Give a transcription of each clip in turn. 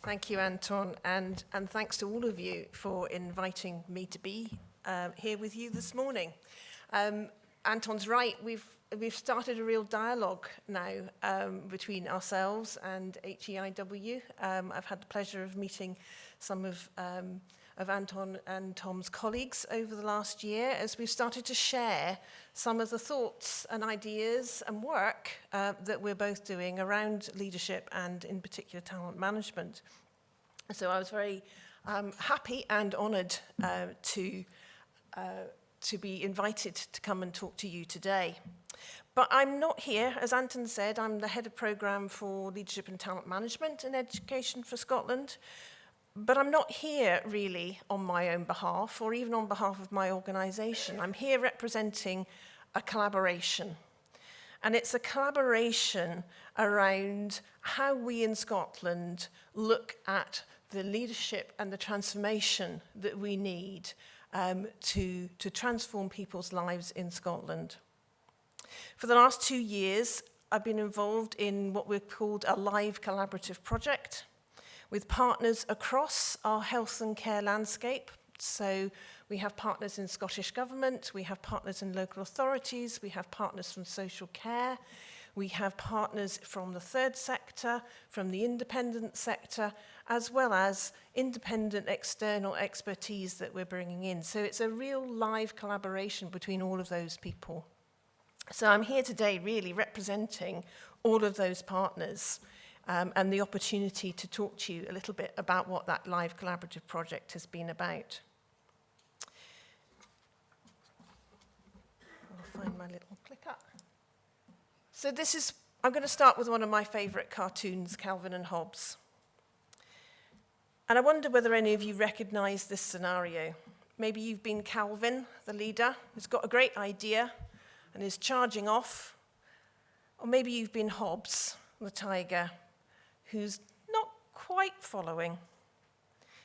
Thank you, Anton, and thanks to all of you for inviting me to be here with you this morning. Anton's right, we've started a real dialogue now between ourselves and HEIW. I've had the pleasure of meeting some of Anton and Tom's colleagues over the last year as we've started to share some of the thoughts and ideas and work that we're both doing around leadership and in particular talent management. So I was very happy and honoured to be invited to come and talk to you today. But I'm not here, as Anton said, I'm the head of programme for leadership and talent management and education for Scotland. But I'm not here really on my own behalf or even on behalf of my organisation. I'm here representing a collaboration. And it's a collaboration around how we in Scotland look at the leadership and the transformation that we need to transform people's lives in Scotland. For the last 2 years, I've been involved in what we've called a live collaborative project with partners across our health and care landscape. So we have partners in Scottish Government, we have partners in local authorities, we have partners from social care, we have partners from the third sector, from the independent sector, as well as independent external expertise that we're bringing in. So it's a real live collaboration between all of those people. So I'm here today really representing all of those partners and the opportunity to talk to you a little bit about what that live collaborative project has been about. I'll find my little clicker. So I'm going to start with one of my favourite cartoons, Calvin and Hobbes. And I wonder whether any of you recognise this scenario. Maybe you've been Calvin, the leader, who's got a great idea and is charging off. Or maybe you've been Hobbes, the tiger, who's not quite following.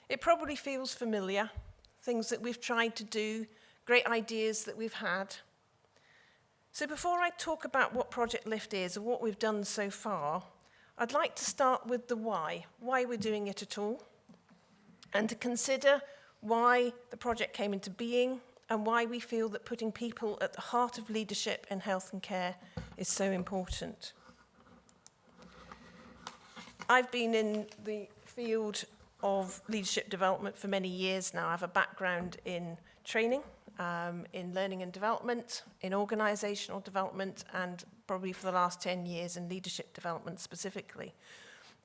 It probably feels familiar, things that we've tried to do, great ideas that we've had. So before I talk about what Project Lift is or what we've done so far, I'd like to start with the why we're doing it at all, and to consider why the project came into being and why we feel that putting people at the heart of leadership in health and care is so important. I've been in the field of leadership development for many years now. I have a background in training, in learning and development, in organisational development, and probably for the last 10 years in leadership development specifically.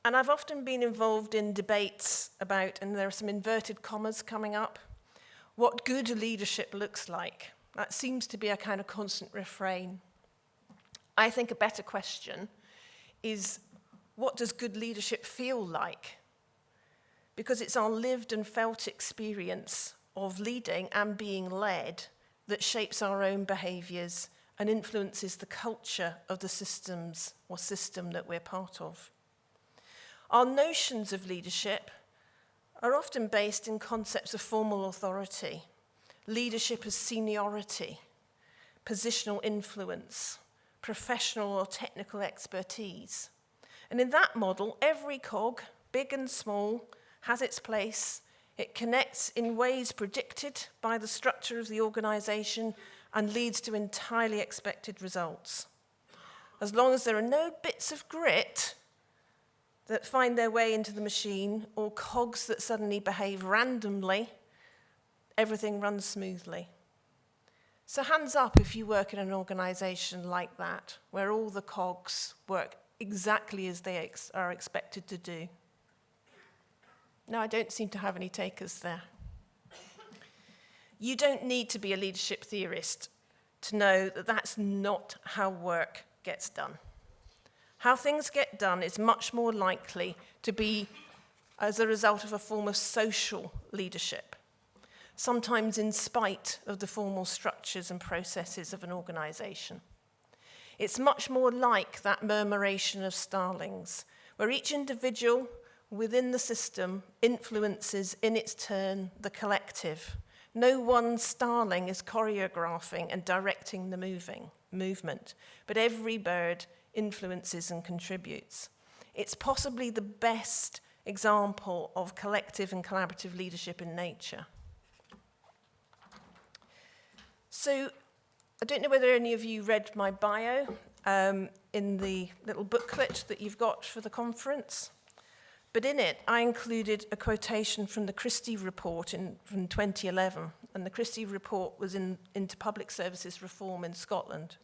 And I've often been involved in debates about, and there are some inverted commas coming up, what good leadership looks like. That seems to be a kind of constant refrain. I think a better question is, what does good leadership feel like? Because it's our lived and felt experience of leading and being led that shapes our own behaviours and influences the culture of the systems or system that we're part of. Our notions of leadership are often based in concepts of formal authority, leadership as seniority, positional influence, professional or technical expertise. And in that model, every cog, big and small, has its place. It connects in ways predicted by the structure of the organisation and leads to entirely expected results. As long as there are no bits of grit that find their way into the machine or cogs that suddenly behave randomly, everything runs smoothly. So hands up if you work in an organisation like that, where all the cogs work exactly as they are expected to do. No, I don't seem to have any takers there. You don't need to be a leadership theorist to know that that's not how work gets done. How things get done is much more likely to be as a result of a form of social leadership, sometimes in spite of the formal structures and processes of an organisation. It's much more like that murmuration of starlings, where each individual within the system influences in its turn the collective. No one starling is choreographing and directing the movement, but every bird influences and contributes. It's possibly the best example of collective and collaborative leadership in nature. So, I don't know whether any of you read my bio in the little booklet that you've got for the conference, but in it I included a quotation from the Christie Report from 2011, and the Christie Report was into public services reform in Scotland.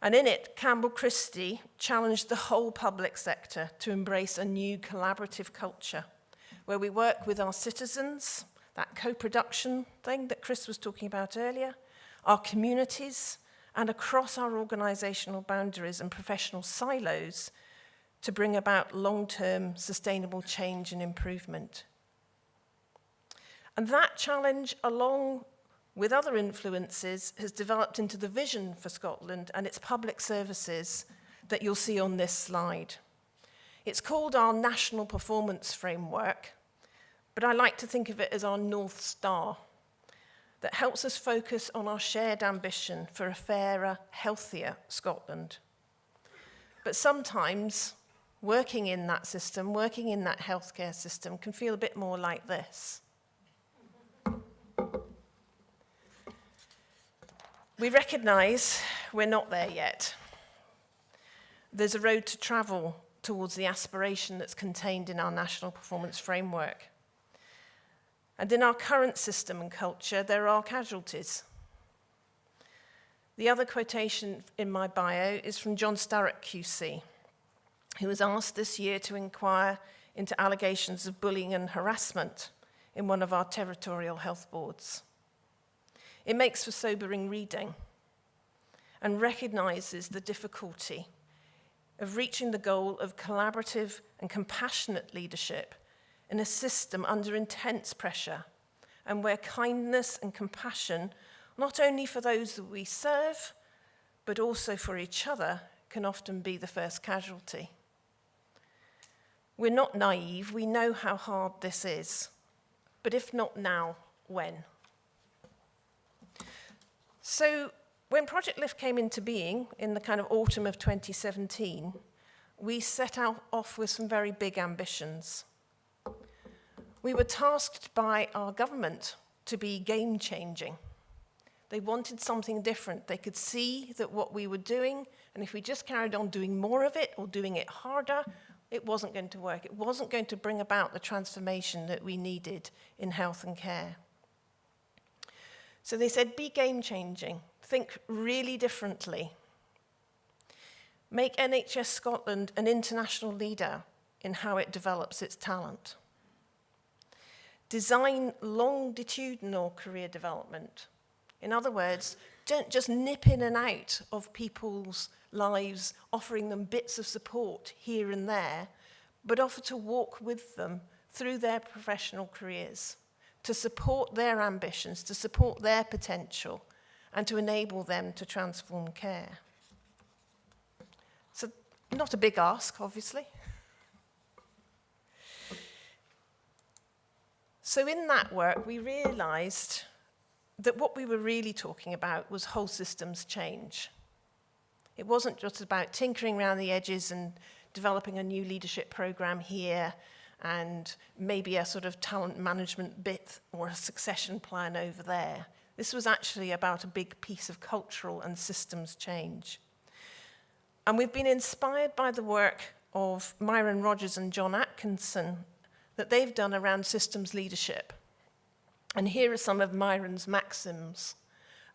And in it, Campbell Christie challenged the whole public sector to embrace a new collaborative culture where we work with our citizens, that co-production thing that Chris was talking about earlier, our communities, and across our organisational boundaries and professional silos to bring about long-term sustainable change and improvement. And that challenge, along with other influences, has developed into the vision for Scotland and its public services that you'll see on this slide. It's called our National Performance Framework, but I like to think of it as our North Star that helps us focus on our shared ambition for a fairer, healthier Scotland. But sometimes working in that system, working in that healthcare system can feel a bit more like this. We recognise we're not there yet. There's a road to travel towards the aspiration that's contained in our National Performance Framework. And in our current system and culture, there are casualties. The other quotation in my bio is from John Starrett QC, who was asked this year to inquire into allegations of bullying and harassment in one of our territorial health boards. It makes for sobering reading and recognises the difficulty of reaching the goal of collaborative and compassionate leadership in a system under intense pressure and where kindness and compassion, not only for those that we serve, but also for each other, can often be the first casualty. We're not naive, we know how hard this is, but if not now, when? So when Project LIFT came into being in the kind of autumn of 2017, we set off with some very big ambitions. We were tasked by our government to be game-changing. They wanted something different. They could see that what we were doing, and if we just carried on doing more of it or doing it harder, it wasn't going to work. It wasn't going to bring about the transformation that we needed in health and care. So they said, be game-changing. Think really differently. Make NHS Scotland an international leader in how it develops its talent. Design longitudinal career development. In other words, don't just nip in and out of people's lives, offering them bits of support here and there, but offer to walk with them through their professional careers, to support their ambitions, to support their potential, and to enable them to transform care. So, not a big ask, obviously. So in that work, we realised that what we were really talking about was whole systems change. It wasn't just about tinkering around the edges and developing a new leadership programme here and maybe a sort of talent management bit or a succession plan over there. This was actually about a big piece of cultural and systems change. And we've been inspired by the work of Myron Rogers and John Atkinson that they've done around systems leadership. And here are some of Myron's maxims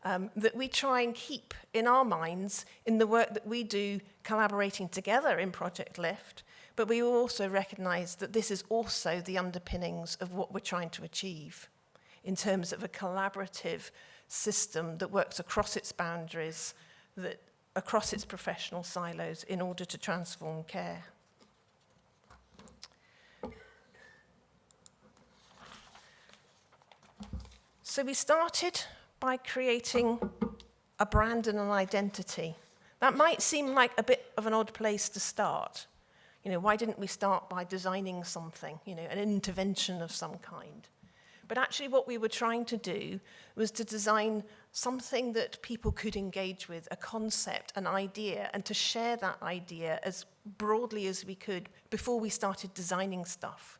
that we try and keep in our minds in the work that we do collaborating together in Project LIFT, but we also recognise that this is also the underpinnings of what we're trying to achieve in terms of a collaborative system that works across its boundaries, that across its professional silos in order to transform care. So we started by creating a brand and an identity. That might seem like a bit of an odd place to start. You know, why didn't we start by designing something, you know, an intervention of some kind? But actually what we were trying to do was to design something that people could engage with, a concept, an idea, and to share that idea as broadly as we could before we started designing stuff.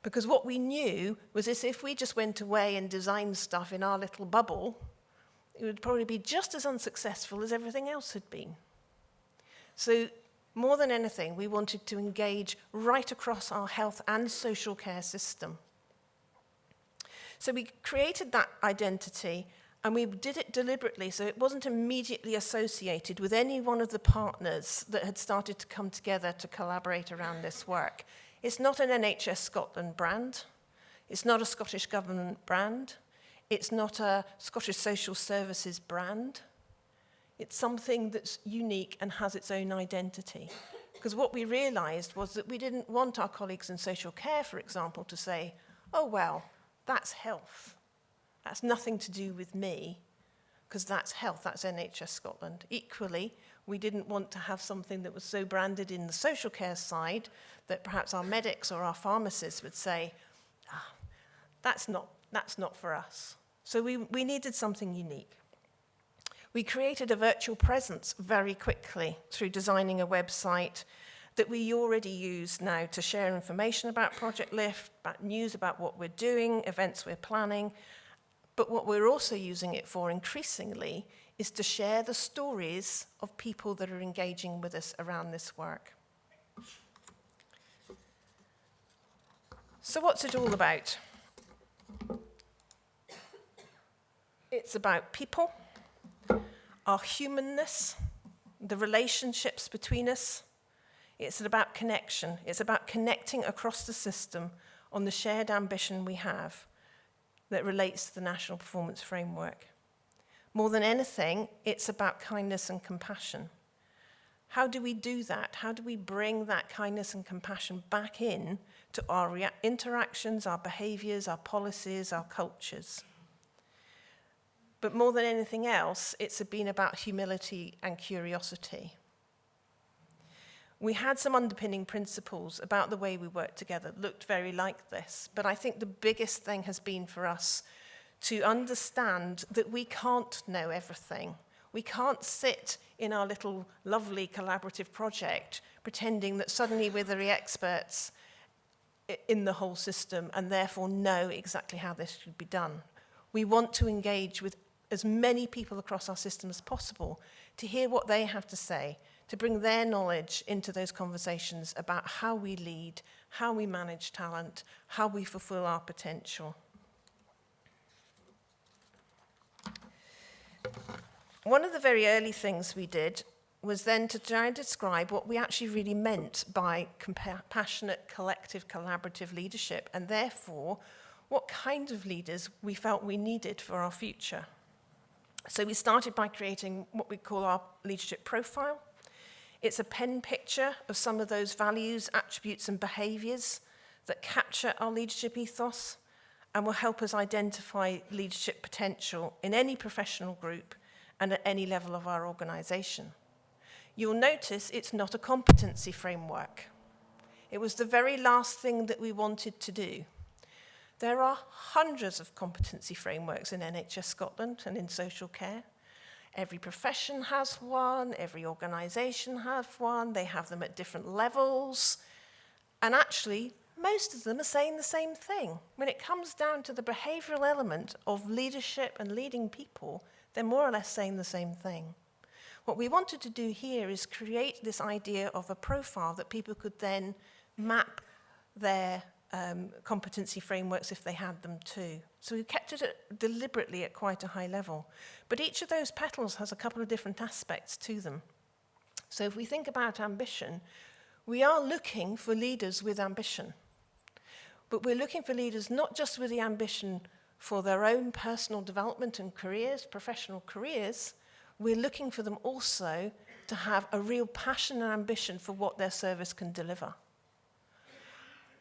Because what we knew was if we just went away and designed stuff in our little bubble, it would probably be just as unsuccessful as everything else had been. So more than anything, we wanted to engage right across our health and social care system. So we created that identity, and we did it deliberately, so it wasn't immediately associated with any one of the partners that had started to come together to collaborate around this work. It's not an NHS Scotland brand. It's not a Scottish Government brand. It's not a Scottish Social Services brand. It's something that's unique and has its own identity. Because what we realised was that we didn't want our colleagues in social care, for example, to say, oh, well, that's health. That's nothing to do with me, because that's health, that's NHS Scotland. Equally, we didn't want to have something that was so branded in the social care side that perhaps our medics or our pharmacists would say, that's not for us. So we needed something unique. We created a virtual presence very quickly through designing a website that we already use now to share information about Project Lift, about news about what we're doing, events we're planning. But what we're also using it for increasingly is to share the stories of people that are engaging with us around this work. So what's it all about? It's about people, our humanness, the relationships between us. It's about connection. It's about connecting across the system on the shared ambition we have that relates to the National Performance Framework. More than anything, it's about kindness and compassion. How do we do that? How do we bring that kindness and compassion back in to our interactions, our behaviours, our policies, our cultures? But more than anything else, it's been about humility and curiosity. We had some underpinning principles about the way we work together, looked very like this, but I think the biggest thing has been for us to understand that we can't know everything. We can't sit in our little lovely collaborative project pretending that suddenly we're the experts in the whole system and therefore know exactly how this should be done. We want to engage with as many people across our system as possible to hear what they have to say, to bring their knowledge into those conversations about how we lead, how we manage talent, how we fulfill our potential. One of the very early things we did was then to try and describe what we actually really meant by compassionate, collective, collaborative leadership, and therefore what kind of leaders we felt we needed for our future. So we started by creating what we call our leadership profile. It's a pen picture of some of those values, attributes, and behaviours that capture our leadership ethos and will help us identify leadership potential in any professional group and at any level of our organisation. You'll notice it's not a competency framework. It was the very last thing that we wanted to do. There are hundreds of competency frameworks in NHS Scotland and in social care. Every profession has one, every organisation has one, they have them at different levels. And actually, most of them are saying the same thing. When it comes down to the behavioural element of leadership and leading people, they're more or less saying the same thing. What we wanted to do here is create this idea of a profile that people could then map their competency frameworks if they had them too. So we kept it deliberately at quite a high level. But each of those petals has a couple of different aspects to them. So if we think about ambition, we are looking for leaders with ambition. But we're looking for leaders not just with the ambition for their own personal development and careers, professional careers, we're looking for them also to have a real passion and ambition for what their service can deliver.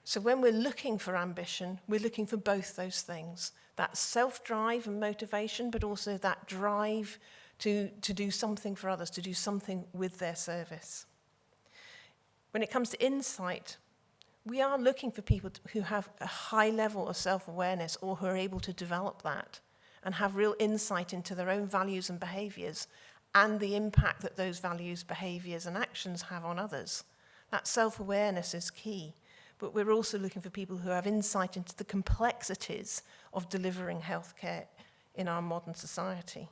So when we're looking for ambition, we're looking for both those things. That self-drive and motivation, but also that drive to do something for others, to do something with their service. When it comes to insight, we are looking for people who have a high level of self-awareness or who are able to develop that and have real insight into their own values and behaviours and the impact that those values, behaviours and actions have on others. That self-awareness is key. But we're also looking for people who have insight into the complexities of delivering healthcare in our modern society.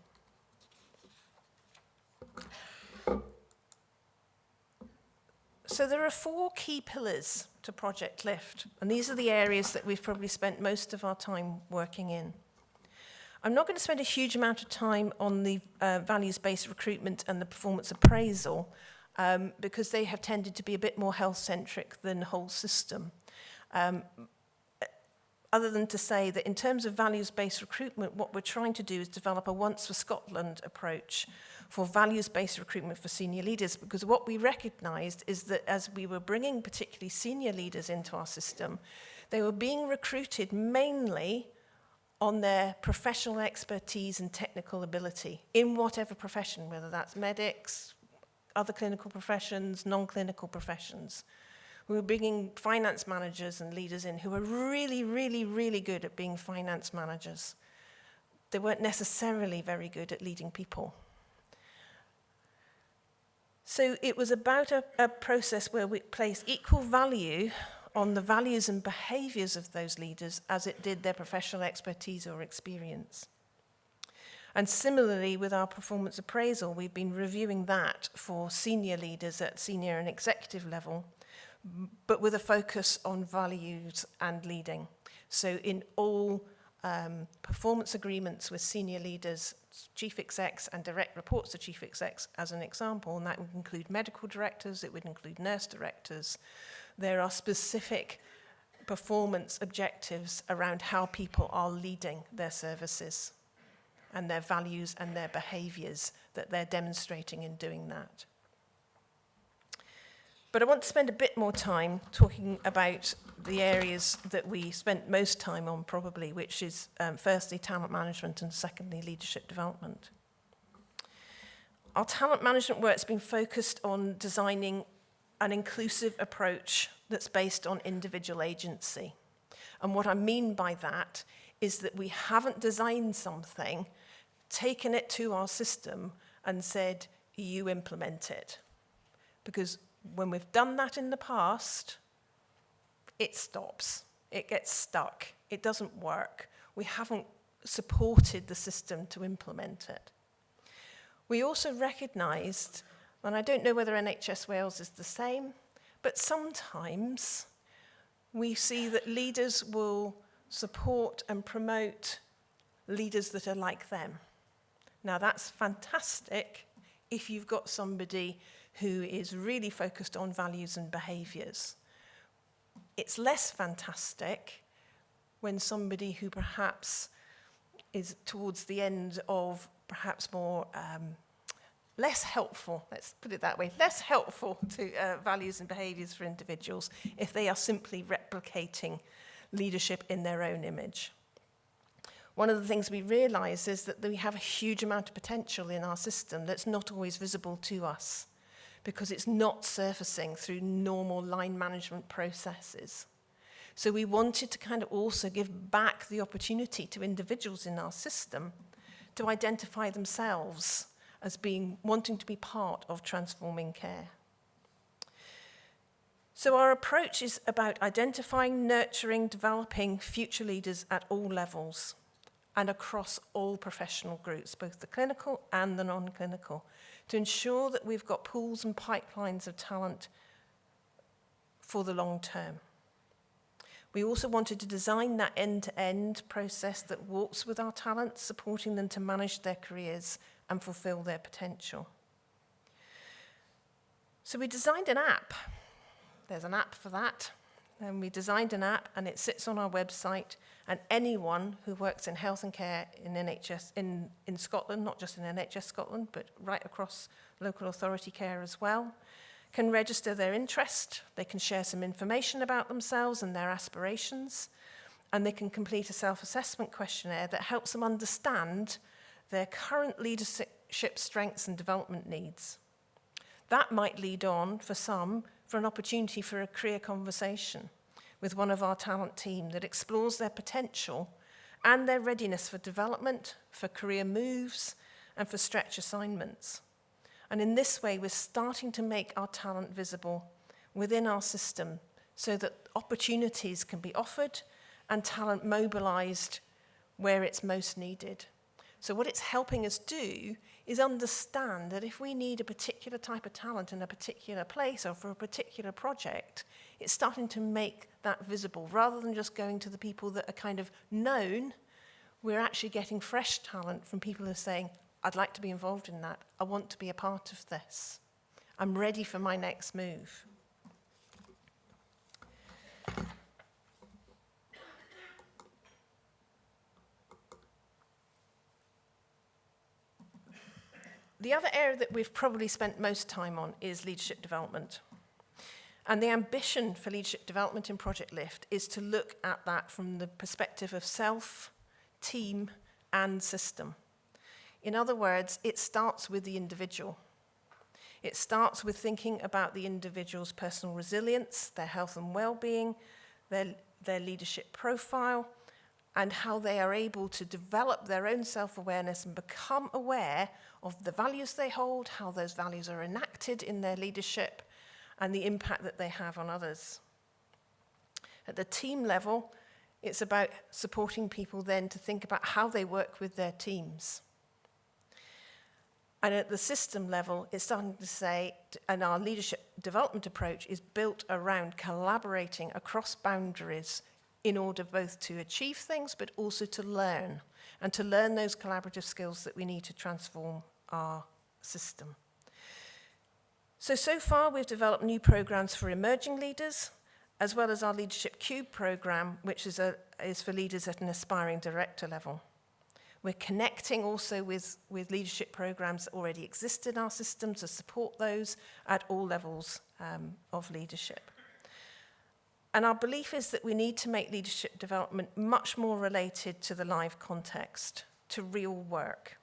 So there are 4 key pillars to Project Lift, and these are the areas that we've probably spent most of our time working in. I'm not going to spend a huge amount of time on the values-based recruitment and the performance appraisal, because they have tended to be a bit more health-centric than the whole system. Other than to say that in terms of values-based recruitment, what we're trying to do is develop a once for Scotland approach for values-based recruitment for senior leaders, because what we recognised is that as we were bringing particularly senior leaders into our system, they were being recruited mainly on their professional expertise and technical ability in whatever profession, whether that's medics, other clinical professions, non-clinical professions. We were bringing finance managers and leaders in who were really, really, really good at being finance managers. They weren't necessarily very good at leading people. So it was about a process where we placed equal value on the values and behaviours of those leaders as it did their professional expertise or experience. And similarly, with our performance appraisal, we've been reviewing that for senior leaders at senior and executive level, but with a focus on values and leading. So in all performance agreements with senior leaders, chief execs and direct reports to chief execs as an example, and that would include medical directors, it would include nurse directors, there are specific performance objectives around how people are leading their services and their values and their behaviours that they're demonstrating in doing that. But I want to spend a bit more time talking about the areas that we spent most time on probably, which is firstly talent management and secondly leadership development. Our talent management work's been focused on designing an inclusive approach that's based on individual agency. And what I mean by that is that we haven't designed something, taken it to our system and said, you implement it. Because when we've done that in the past, it stops. It gets stuck. It doesn't work. We haven't supported the system to implement it. We also recognised, and I don't know whether NHS Wales is the same, but sometimes we see that leaders will support and promote leaders that are like them. Now that's fantastic if you've got somebody who is really focused on values and behaviours. It's less fantastic when somebody who perhaps is towards the end of perhaps more less helpful, let's put it that way, less helpful to values and behaviours for individuals if they are simply replicating leadership in their own image. One of the things we realise is that we have a huge amount of potential in our system that's not always visible to us because it's not surfacing through normal line management processes. So we wanted to kind of also give back the opportunity to individuals in our system to identify themselves as wanting to be part of transforming care. So our approach is about identifying, nurturing, developing future leaders at all levels and across all professional groups, both the clinical and the non-clinical, to ensure that we've got pools and pipelines of talent for the long term. We also wanted to design that end-to-end process that walks with our talent, supporting them to manage their careers and fulfill their potential. So we designed an app. There's an app for that. And we designed an app and it sits on our website, and anyone who works in health and care in NHS in Scotland, not just in NHS Scotland, but right across local authority care as well, can register their interest, they can share some information about themselves and their aspirations, and they can complete a self-assessment questionnaire that helps them understand their current leadership strengths and development needs. That might lead on, for some, for an opportunity for a career conversation. with one of our talent team that explores their potential and their readiness for development, for career moves, and for stretch assignments. And in this way, we're starting to make our talent visible within our system so that opportunities can be offered and talent mobilized where it's most needed. So what it's helping us do is understand that if we need a particular type of talent in a particular place or for a particular project, it's starting to make that visible. Rather than just going to the people that are kind of known, we're actually getting fresh talent from people who are saying, I'd like to be involved in that. I want to be a part of this. I'm ready for my next move. The other area that we've probably spent most time on is leadership development. And the ambition for leadership development in Project Lift is to look at that from the perspective of self, team, and system. In other words, it starts with the individual. It starts with thinking about the individual's personal resilience, their health and well-being, their leadership profile, and how they are able to develop their own self-awareness and become aware of the values they hold, how those values are enacted in their leadership, and the impact that they have on others. At the team level, it's about supporting people then to think about how they work with their teams. And at the system level, it's starting to say, and our leadership development approach is built around collaborating across boundaries in order both to achieve things, but also to learn, and to learn those collaborative skills that we need to transform our system. So far we've developed new programs for emerging leaders, as well as our Leadership Cube program, which is for leaders at an aspiring director level. We're connecting also with leadership programs that already exist in our system to support those at all levels of leadership. And our belief is that we need to make leadership development much more related to the live context, to real work.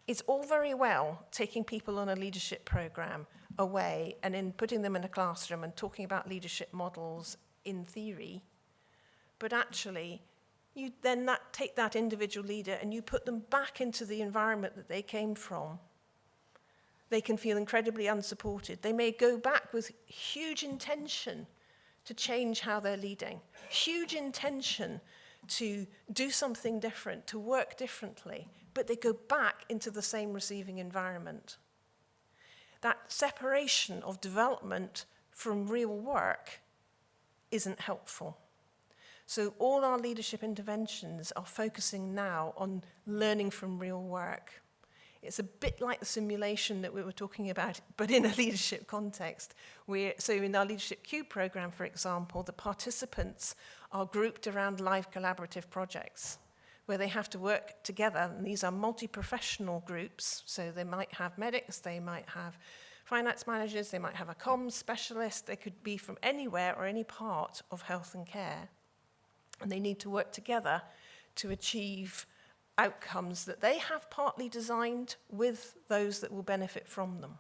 It's all very well taking people on a leadership program away and in putting them in a classroom and talking about leadership models in theory, but actually you then take that individual leader and you put them back into the environment that they came from. They can feel incredibly unsupported. They may go back with huge intention to change how they're leading, huge intention to do something different, to work differently, but they go back into the same receiving environment. That separation of development from real work isn't helpful. So all our leadership interventions are focusing now on learning from real work. It's a bit like the simulation that we were talking about, but in a leadership context. So in our Leadership Cube program, for example, the participants are grouped around live collaborative projects where they have to work together, and these are multi-professional groups, so they might have medics, they might have finance managers, they might have a comms specialist, they could be from anywhere or any part of health and care, and they need to work together to achieve outcomes that they have partly designed with those that will benefit from them.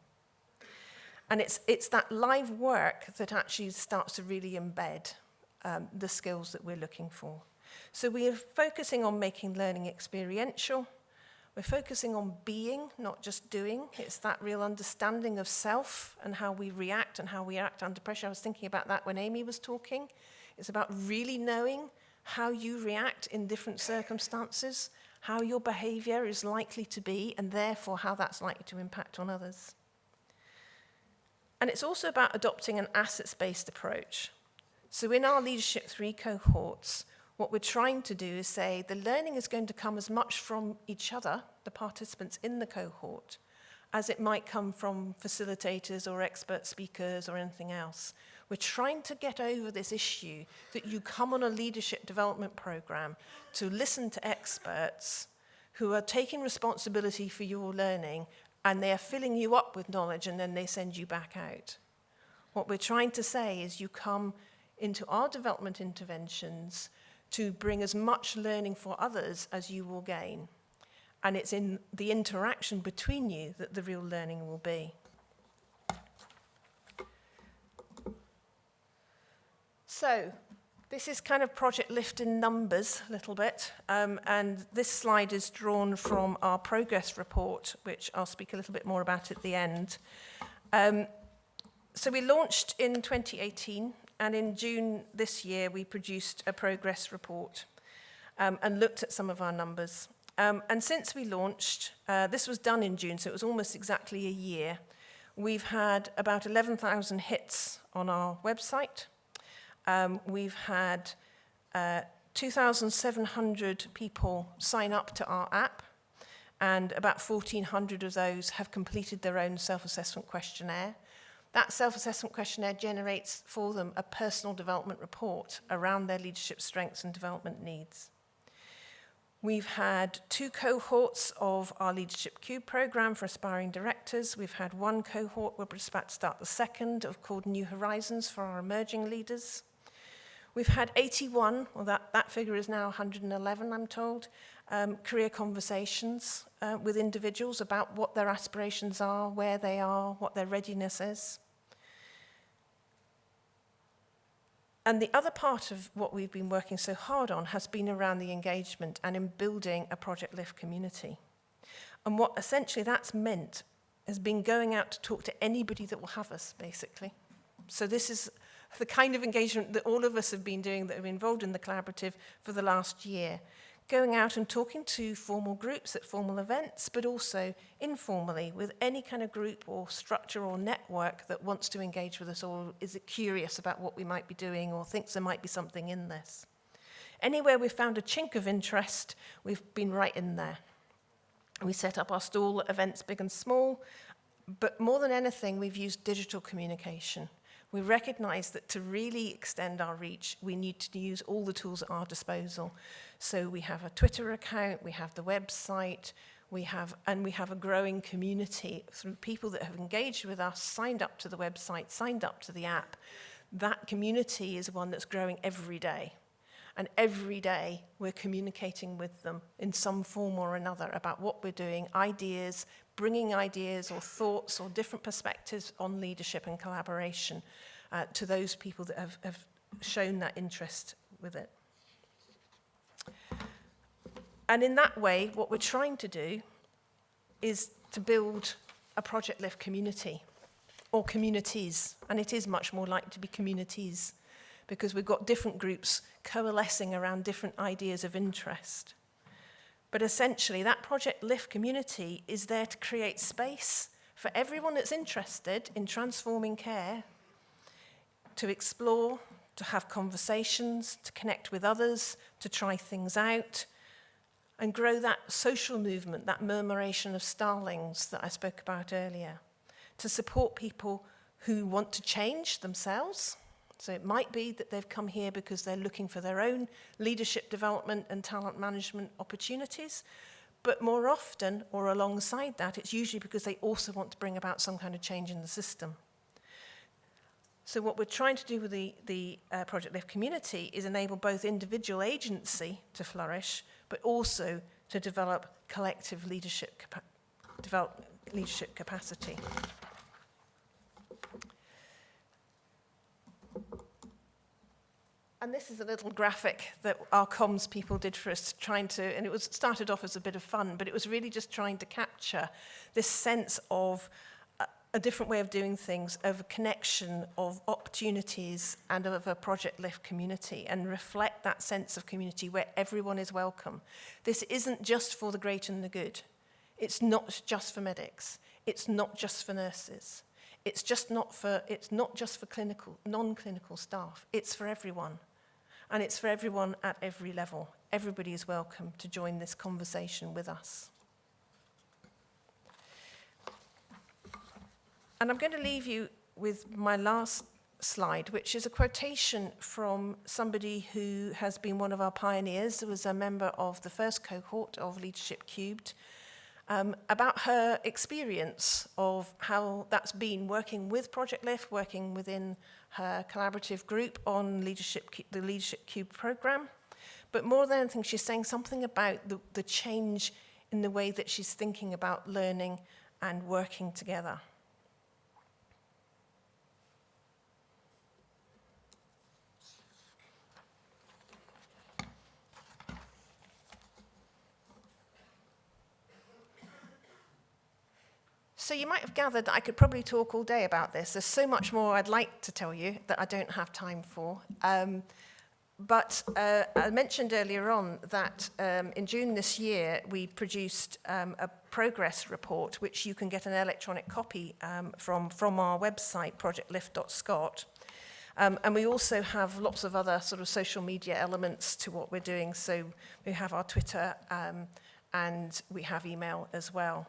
And it's that live work that actually starts to really embed the skills that we're looking for. So we are focusing on making learning experiential. We're focusing on being, not just doing. It's that real understanding of self and how we react and how we act under pressure. I was thinking about that when Amy was talking. It's about really knowing how you react in different circumstances, how your behavior is likely to be, and therefore how that's likely to impact on others. And it's also about adopting an assets-based approach. So in our Leadership 3 cohorts, what we're trying to do is say the learning is going to come as much from each other, the participants in the cohort, as it might come from facilitators or expert speakers or anything else. We're trying to get over this issue that you come on a leadership development program to listen to experts who are taking responsibility for your learning, and they are filling you up with knowledge and then they send you back out. What we're trying to say is you come into our development interventions to bring as much learning for others as you will gain. And it's in the interaction between you that the real learning will be. So, this is kind of Project Lift in numbers a little bit, and this slide is drawn from our progress report, which I'll speak a little bit more about at the end. So we launched in 2018, and in June this year we produced a progress report and looked at some of our numbers. And since we launched, this was done in June, so it was almost exactly a year, we've had about 11,000 hits on our website. We've had 2,700 people sign up to our app, and about 1,400 of those have completed their own self-assessment questionnaire. That self-assessment questionnaire generates for them a personal development report around their leadership strengths and development needs. We've had 2 cohorts of our Leadership Cube program for aspiring directors. We've had 1 cohort, we're just about to start the second, called New Horizons for our emerging leaders. We've had 81, well that figure is now 111, I'm told, career conversations with individuals about what their aspirations are, where they are, what their readiness is. And the other part of what we've been working so hard on has been around the engagement and in building a Project Lift community. And what essentially that's meant has been going out to talk to anybody that will have us, basically. So this is the kind of engagement that all of us have been doing that have been involved in the collaborative for the last year. Going out and talking to formal groups at formal events, but also informally with any kind of group or structure or network that wants to engage with us or is curious about what we might be doing or thinks there might be something in this. Anywhere we've found a chink of interest, we've been right in there. We set up our stall at events big and small, but more than anything, we've used digital communication. We recognize that to really extend our reach, we need to use all the tools at our disposal. So we have a Twitter account, we have the website, we have a growing community through people that have engaged with us, signed up to the website, signed up to the app. That community is one that's growing every day. And every day we're communicating with them in some form or another about what we're doing, ideas, bringing ideas or thoughts or different perspectives on leadership and collaboration to those people that have shown that interest with it. And in that way, what we're trying to do is to build a Project Lift community or communities. And it is much more likely to be communities because we've got different groups coalescing around different ideas of interest. But essentially, that Project Lift community is there to create space for everyone that's interested in transforming care, to explore, to have conversations, to connect with others, to try things out, and grow that social movement, that murmuration of starlings that I spoke about earlier, to support people who want to change themselves. So it might be that they've come here because they're looking for their own leadership development and talent management opportunities. But more often, or alongside that, it's usually because they also want to bring about some kind of change in the system. So what we're trying to do with the Project Lift community is enable both individual agency to flourish, but also to develop collective leadership capacity. And this is a little graphic that our comms people did for us, and it was started off as a bit of fun, but it was really just trying to capture this sense of a different way of doing things, of a connection, of opportunities, and of a Project Lift community, and reflect that sense of community where everyone is welcome. This isn't just for the great and the good. It's not just for medics. It's not just for nurses. It's not just for clinical, non-clinical staff. It's for everyone. And it's for everyone at every level. Everybody is welcome to join this conversation with us. And I'm going to leave you with my last slide, which is a quotation from somebody who has been one of our pioneers, who was a member of the first cohort of Leadership Cubed, about her experience of how that's been working with Project Lift, working within her collaborative group on the Leadership Cube program. But more than anything, she's saying something about the change in the way that she's thinking about learning and working together. So you might have gathered that I could probably talk all day about this. There's so much more I'd like to tell you that I don't have time for. But I mentioned earlier on that in June this year, we produced a progress report, which you can get an electronic copy from our website, projectlift.scot. And we also have lots of other sort of social media elements to what we're doing. So we have our Twitter and we have email as well.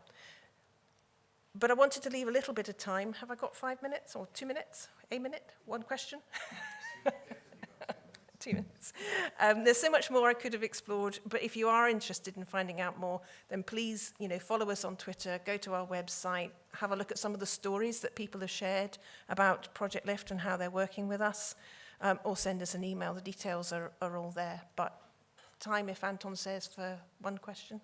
But I wanted to leave a little bit of time. Have I got 5 minutes or 2 minutes? A minute? One question? 2 minutes. There's so much more I could have explored, but if you are interested in finding out more, then please, follow us on Twitter, go to our website, have a look at some of the stories that people have shared about Project Lift and how they're working with us, or send us an email. The details are all there. But time, if Anton says, for one question.